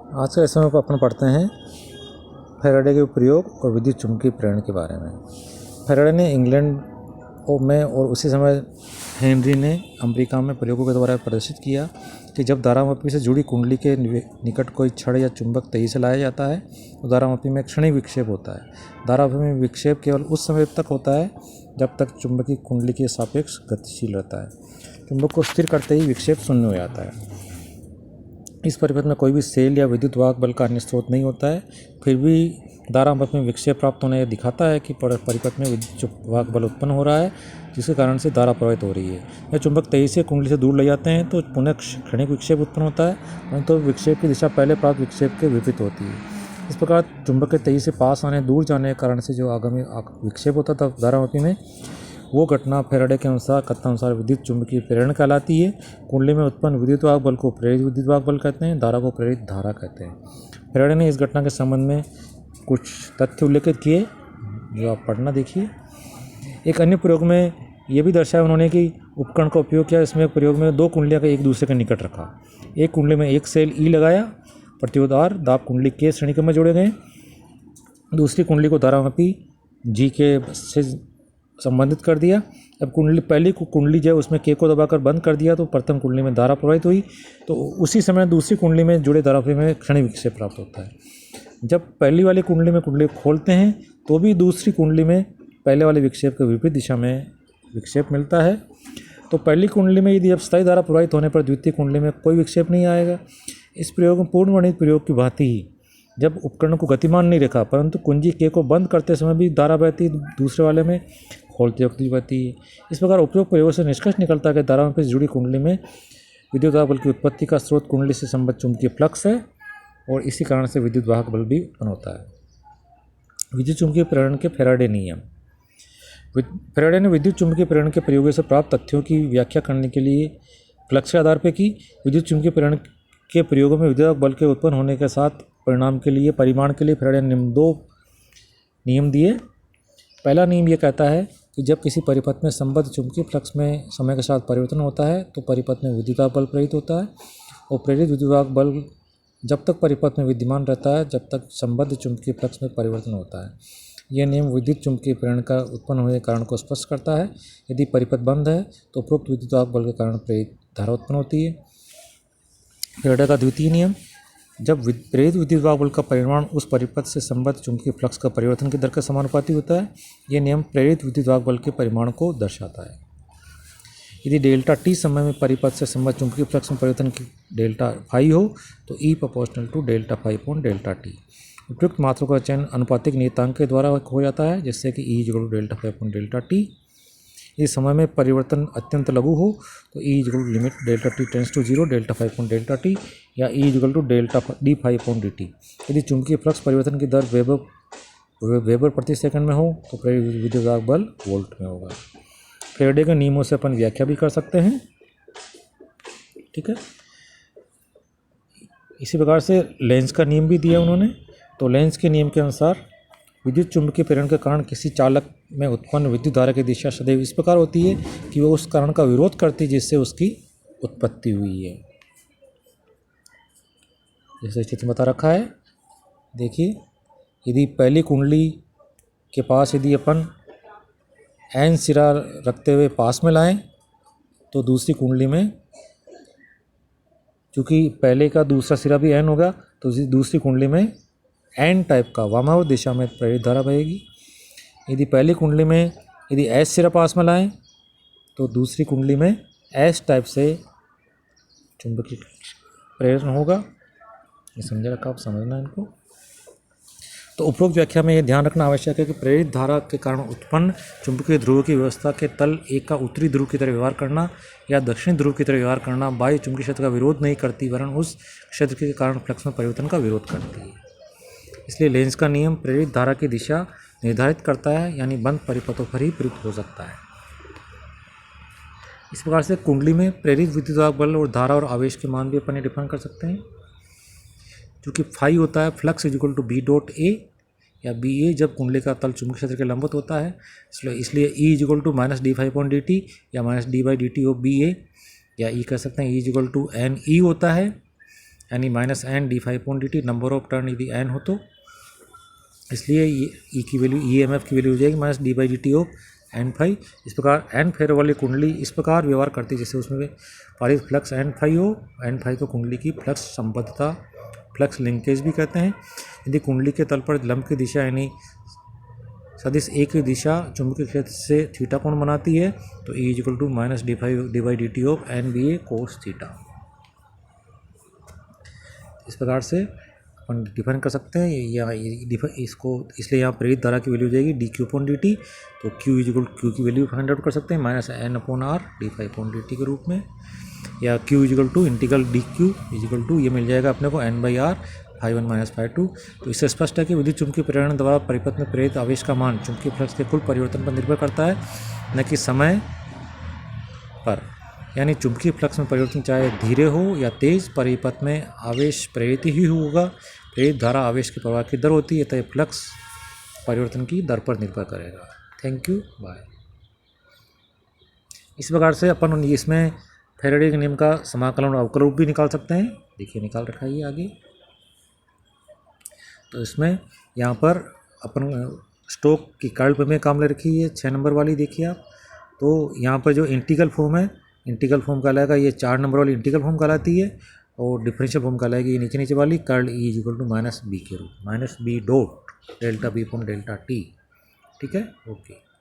आज के लेसन में अपन पढ़ते हैं फैराडे के प्रयोग और विद्युत चुंबकीय प्रेरण के बारे में। फैराडे ने इंग्लैंड में और उसी समय हेनरी ने अमेरिका में प्रयोगों के द्वारा प्रदर्शित किया कि जब धारामापी से जुड़ी कुंडली के निकट कोई छड़ या चुंबक तेजी से लाया जाता है तो धारामापी में क्षणिक विक्षेप होता है। धारामापी में विक्षेप केवल उस समय तक होता है जब तक चुंबकीय कुंडली के सापेक्ष गतिशील रहता है। चुंबक को स्थिर करते ही विक्षेप शून्य हो जाता है। इस परिपथ में कोई भी सेल या विद्युत वाहक बल का अन्य स्रोत नहीं होता है, फिर भी धारामापी में विक्षेप प्राप्त होने दिखाता है कि परिपथ में विद्युत वाहक बल उत्पन्न हो रहा है, जिसके कारण से धारा प्रवाहित हो रही है। यह चुंबक तेजी से कुंडली से दूर ले जाते हैं तो पुनः क्षणिक विक्षेप उत्पन्न होता है, परंतु विक्षेप की दिशा पहले प्राप्त विक्षेप के विपरीत होती है। इस प्रकार चुंबक के तेजी से पास आने दूर जाने के कारण से जो आगामी विक्षेप होता था धारामापी में, वो घटना फैराडे के अनुसार कथनानुसार विद्युत चुंबकीय प्रेरण कहलाती है। कुंडली में उत्पन्न विद्युत वाहक बल को प्रेरित विद्युत वाहक बल कहते हैं, धारा को प्रेरित धारा कहते हैं। फैराडे ने इस घटना के संबंध में कुछ तथ्य उल्लेखित किए जो आप पढ़ना देखिए। एक अन्य प्रयोग में ये भी दर्शाया उन्होंने कि उपकरण का उपयोग किया। इसमें प्रयोग में दो कुंडलियाँ का एक दूसरे के निकट रखा। एक कुंडली में एक सेल ई लगाया, प्रतिरोध आर दाब कुंडली के श्रेणिक में जोड़े गए। दूसरी कुंडली को धारामापी जी के से संबंधित कर दिया। अब पहली कुंडली जो है उसमें के को दबाकर बंद कर दिया तो प्रथम कुंडली में धारा प्रवाहित हुई, तो उसी समय दूसरी कुंडली में जुड़े धारामापी में क्षणिक विक्षेप प्राप्त होता है। जब पहली वाली कुंडली में कुंडली खोलते हैं तो भी दूसरी कुंडली में पहले वाले विक्षेप के विपरीत दिशा में विक्षेप मिलता है। तो पहली कुंडली में यदि अब स्थायी धारा प्रवाहित होने पर द्वितीय कुंडली में कोई विक्षेप नहीं आएगा। इस प्रयोग में पूर्ण वर्णित प्रयोग की भांति ही जब उपकरण को गतिमान नहीं रखा परंतु कुंजी के को बंद करते समय भी धारा बहती, दूसरे वाले में खोलते वक्त भी बहती है। इस प्रकार उपयोग प्रयोग से निष्कर्ष निकलता है कि धारामापी से जुड़ी कुंडली में विद्युत वाहक बल की उत्पत्ति का स्रोत कुंडली से संबद्ध चुंबकीय फ्लक्स है और इसी कारण से विद्युत वाहक बल भी उत्पन्न होता है। विद्युत चुंबकीय प्रेरण के फैराडे नियम। फैराडे ने विद्युत चुंबकीय प्रेरण के प्रयोगों से प्राप्त तथ्यों की व्याख्या करने के लिए फ्लक्स के आधार पर की। विद्युत चुंबकीय प्रेरण के प्रयोगों में विद्युत बल के उत्पन्न होने के साथ परिमाण के लिए फैराडे ने दो नियम दिए। पहला नियम यह कहता है कि जब किसी परिपथ में संबद्ध चुंबकीय फ्लक्स में समय के साथ परिवर्तन होता है तो परिपथ में विद्युत बल प्रेरित होता है और प्रेरित विद्युत बल जब तक परिपथ में विद्यमान रहता है जब तक संबद्ध चुंबकीय फ्लक्स में परिवर्तन होता है। यह नियम विद्युत चुंबकीय प्रेरण का उत्पन्न होने के कारण को स्पष्ट करता है। यदि परिपथ बंद है तो उपरोक्त विद्युत बल के कारण प्रेरित धारा उत्पन्न होती है। फैराडे का द्वितीय नियम, जब प्रेरित विद्युत वाहक बल का परिमाण उस परिपथ से संबद्ध चुंबकीय फ्लक्स का परिवर्तन की दर के समानुपाती होता है। यह नियम प्रेरित विद्युत वाहक बल के परिमाण को दर्शाता है। यदि डेल्टा टी समय में परिपथ से संबद्ध चुंबकीय फ्लक्स में परिवर्तन की डेल्टा फाई हो तो E proportional to delta phi upon delta T. उपयुक्त मात्रों का चयन अनुपातिक नियतांक के द्वारा हो जाता है, जिससे कि E equal to delta phi upon delta T. इस समय में परिवर्तन अत्यंत लघु हो तो E equal to limit delta T tends to 0 delta phi upon delta T या E equal to delta D phi upon D T. यदि चुंबकीय फ्लक्स परिवर्तन की दर वेबर प्रति सेकंड में हो तो प्रेरित विद्युत वाहक बल वोल्ट में होगा। फैराडे के नियमों से अपन व्याख्या भी कर सकते हैं, ठीक है। इसी प्रकार से लेंज का नियम भी दिया उन्होंने। तो लेंज के नियम के अनुसार विद्युत चुंबकीय प्रेरण के कारण किसी चालक में उत्पन्न विद्युत धारा की दिशा सदैव इस प्रकार होती है कि वह उस कारण का विरोध करती है जिससे उसकी उत्पत्ति हुई है। जैसे चित्र बता रखा है, देखिए, यदि पहली कुंडली के पास यदि अपन एन सिरा रखते हुए पास में लाएं तो दूसरी कुंडली में चूँकि पहले का दूसरा सिरा भी एन होगा तो दूसरी कुंडली में एन टाइप का वामावर्त दिशा में प्रेरित धारा बहेगी। यदि पहली कुंडली में यदि एस सिरा पास में लाएं तो दूसरी कुंडली में एस टाइप से चुंबकीय प्रेरण होगा। ये समझ रखा, आप समझना इनको। तो उपरोक्त व्याख्या में यह ध्यान रखना आवश्यक है कि प्रेरित धारा के कारण उत्पन्न चुंबकीय ध्रुव की व्यवस्था के तल एक का उत्तरी ध्रुव की तरह व्यवहार करना या दक्षिणी ध्रुव की तरह व्यवहार करना बाह्य चुंबकीय क्षेत्र का विरोध नहीं करती, वरन उस क्षेत्र के कारण फ्लक्स में परिवर्तन का विरोध करती है। इसलिए लेंज का नियम प्रेरित धारा की दिशा निर्धारित करता है, यानी बंद परिपथों पर ही प्रयुक्त हो सकता है। इस प्रकार से कुंडली में प्रेरित विद्युत वाहक बल और धारा और आवेश के मान भी अपन डिफाइन कर सकते हैं। क्योंकि फाई होता है flux equal to B dot A या बी ए जब कुंडली का तल चुंबकीय क्षेत्र के लंबवत होता है, इसलिए E equal to minus D phi upon D T या minus D by D T of B A, या ई कह सकते हैं E equal to N E होता है। यानी minus N D phi upon D T, number of turn यदि N हो तो, इसलिए ये ई की वैल्यू ई एम एफ की वैल्यू हो जाएगी minus D by D T of N phi. इस प्रकार एन फेरो वाली कुंडली इस प्रकार व्यवहार करती है जैसे उसमें पारित फ्लक्स एन फाई हो। एन फाई को कुंडली की फ्लक्स संबद्धता, फ्लक्स लिंकेज भी कहते हैं। यदि कुंडली के तल पर लंब की दिशा यानी सदिश ए की दिशा चुंबकीय क्षेत्र से थीटा कोण बनाती है तो E is equal to minus D phi D by D T of N B A cos theta. इस प्रकार से अपन डिफाइन कर सकते हैं या इसको, इसलिए यहाँ प्रेरित धारा की वैल्यू हो जाएगी D Q upon D T. तो क्यू इज इक्वल क्यू की वैल्यू फाइंड आउट कर सकते हैं minus N upon R D phi upon D T के रूप में, या Q is equal to integral D Q is equal to ये मिल जाएगा अपने को N by R phi one minus phi two. तो इससे स्पष्ट है कि विद्युत चुंबकीय प्रेरण द्वारा परिपथ में प्रेरित आवेश का मान चुंबकीय फ्लक्स के कुल परिवर्तन पर निर्भर करता है, न कि समय पर। यानी चुंबकीय फ्लक्स में परिवर्तन चाहे धीरे हो या तेज, परिपथ में आवेश प्रेरित ही होगा। प्रेरित धारा आवेश के प्रवाह की दर होती है, तो फ्लक्स परिवर्तन की दर पर निर्भर करेगा। Thank you, bye. इस प्रकार से अपन इसमें फैराडे के नियम का समाकलन और अवकल रूप भी निकाल सकते हैं। देखिए निकाल रखा है ये आगे। तो इसमें यहाँ पर अपन स्टोक की कर्ल में काम ले रखी है 6 नंबर वाली, देखिए आप। तो यहाँ पर जो इंटीग्रल फॉर्म है, इंटीग्रल फॉर्म कहलाएगा, ये 4 नंबर वाली इंटीग्रल फॉर्म कहलाती है, और डिफरेंशियल फॉर्म कहलाएगी ये नीचे नीचे वाली curl E is equal to minus B के रूप, minus B dot delta B upon delta T. ठीक है, ओके।